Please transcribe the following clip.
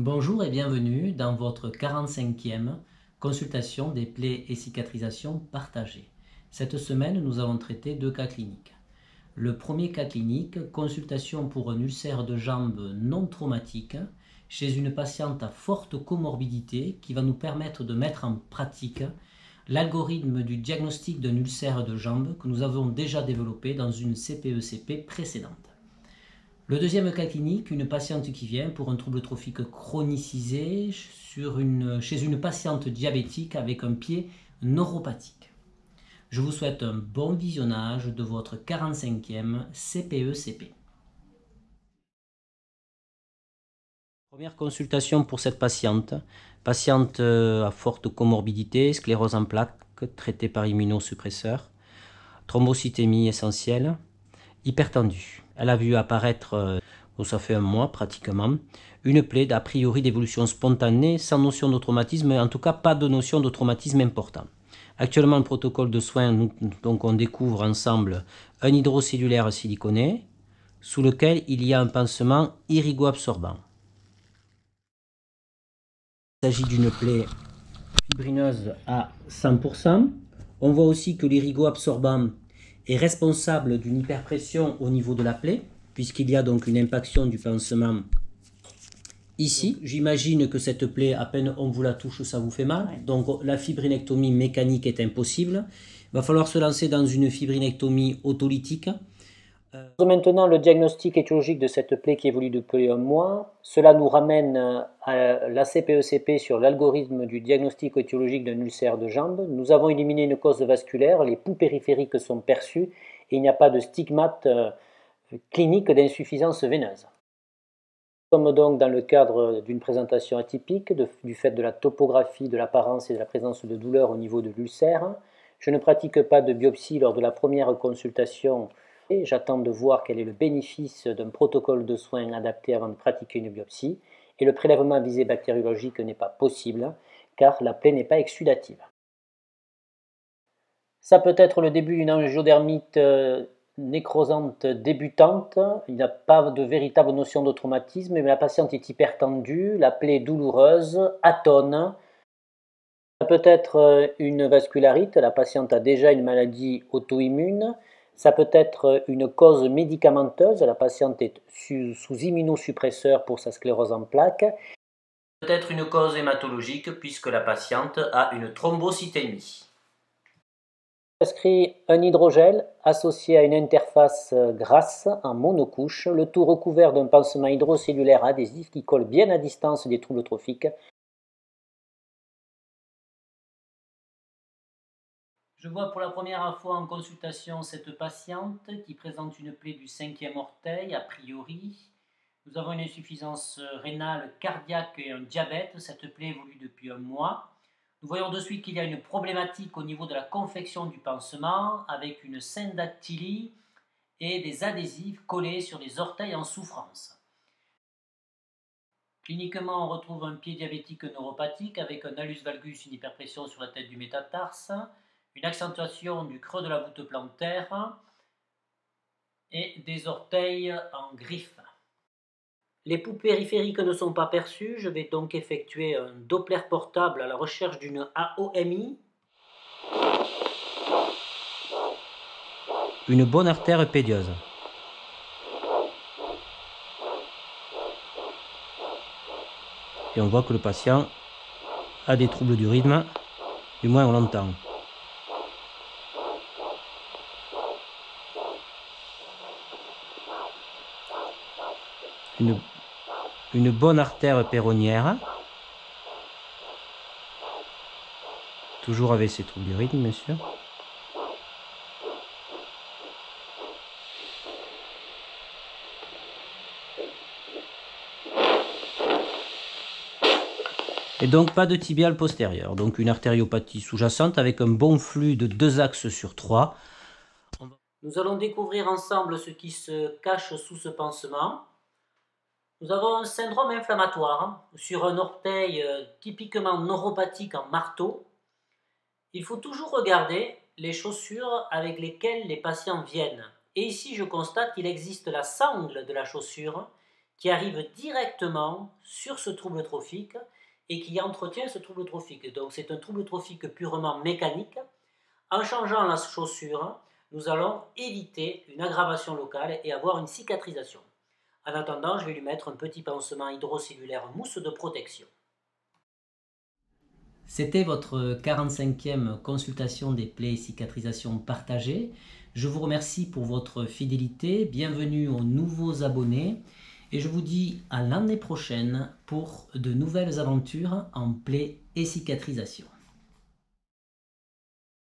Bonjour et bienvenue dans votre 45e consultation des plaies et cicatrisations partagées. Cette semaine, nous allons traiter deux cas cliniques. Le premier cas clinique, consultation pour un ulcère de jambe non traumatique chez une patiente à forte comorbidité qui va nous permettre de mettre en pratique l'algorithme du diagnostic d'un ulcère de jambe que nous avons déjà développé dans une CPECP précédente. Le deuxième cas clinique, une patiente qui vient pour un trouble trophique chronicisé chez une patiente diabétique avec un pied neuropathique. Je vous souhaite un bon visionnage de votre 45e CPECP. Première consultation pour cette patiente. Patiente à forte comorbidité, sclérose en plaques, traitée par immunosuppresseur, thrombocytémie essentielle, hypertendue. Elle a vu apparaître, ça fait un mois pratiquement, une plaie a priori d'évolution spontanée, sans notion de traumatisme, en tout cas pas de notion de traumatisme important. Actuellement, le protocole de soins, donc on découvre ensemble un hydrocellulaire siliconé, sous lequel il y a un pansement irigo-absorbant. Il s'agit d'une plaie fibrineuse à 100%. On voit aussi que l'irigo-absorbant est responsable d'une hyperpression au niveau de la plaie, puisqu'il y a donc une impaction du pansement ici. J'imagine que cette plaie, à peine on vous la touche, ça vous fait mal. Donc la fibrinectomie mécanique est impossible. Il va falloir se lancer dans une fibrinectomie autolytique. Maintenant, le diagnostic étiologique de cette plaie qui évolue depuis un mois, cela nous ramène à la CPECP sur l'algorithme du diagnostic étiologique d'un ulcère de jambe. Nous avons éliminé une cause vasculaire, les poux périphériques sont perçus et il n'y a pas de stigmate clinique d'insuffisance veineuse. Nous sommes donc dans le cadre d'une présentation atypique du fait de la topographie, de l'apparence et de la présence de douleur au niveau de l'ulcère. Je ne pratique pas de biopsie lors de la première consultation. J'attends de voir quel est le bénéfice d'un protocole de soins adapté avant de pratiquer une biopsie. Et le prélèvement à visée bactériologique n'est pas possible car la plaie n'est pas exsudative. Ça peut être le début d'une angiodermite nécrosante débutante. Il n'y a pas de véritable notion de traumatisme, mais la patiente est hypertendue, la plaie est douloureuse, atone. Ça peut être une vascularite, la patiente a déjà une maladie auto-immune. Ça peut être une cause médicamenteuse, la patiente est sous immunosuppresseur pour sa sclérose en plaques. Ça peut être une cause hématologique puisque la patiente a une thrombocytémie. Prescrit un hydrogel associé à une interface grasse en monocouche, le tout recouvert d'un pansement hydrocellulaire adhésif qui colle bien à distance des troubles trophiques. Je vois pour la première fois en consultation cette patiente qui présente une plaie du 5e orteil, a priori. Nous avons une insuffisance rénale cardiaque et un diabète. Cette plaie évolue depuis un mois. Nous voyons de suite qu'il y a une problématique au niveau de la confection du pansement avec une syndactylie et des adhésifs collés sur les orteils en souffrance. Cliniquement, on retrouve un pied diabétique neuropathique avec un hallus valgus, une hyperpression sur la tête du métatarse, une accentuation du creux de la voûte plantaire et des orteils en griffe. Les poux périphériques ne sont pas perçus, je vais donc effectuer un Doppler portable à la recherche d'une AOMI. Une bonne artère pédieuse. Et on voit que le patient a des troubles du rythme, du moins on l'entend. Une bonne artère péronnière, toujours avec ses troubles du rythme bien sûr. Et donc pas de tibial postérieur, donc une artériopathie sous-jacente avec un bon flux de 2 axes sur 3. Nous allons découvrir ensemble ce qui se cache sous ce pansement. Nous avons un syndrome inflammatoire sur un orteil typiquement neuropathique en marteau. Il faut toujours regarder les chaussures avec lesquelles les patients viennent. Et ici, je constate qu'il existe la sangle de la chaussure qui arrive directement sur ce trouble trophique et qui entretient ce trouble trophique. Donc c'est un trouble trophique purement mécanique. En changeant la chaussure, nous allons éviter une aggravation locale et avoir une cicatrisation. En attendant, je vais lui mettre un petit pansement hydrocellulaire mousse de protection. C'était votre 45e consultation des plaies et cicatrisations partagées. Je vous remercie pour votre fidélité. Bienvenue aux nouveaux abonnés. Et je vous dis à l'année prochaine pour de nouvelles aventures en plaies et cicatrisation.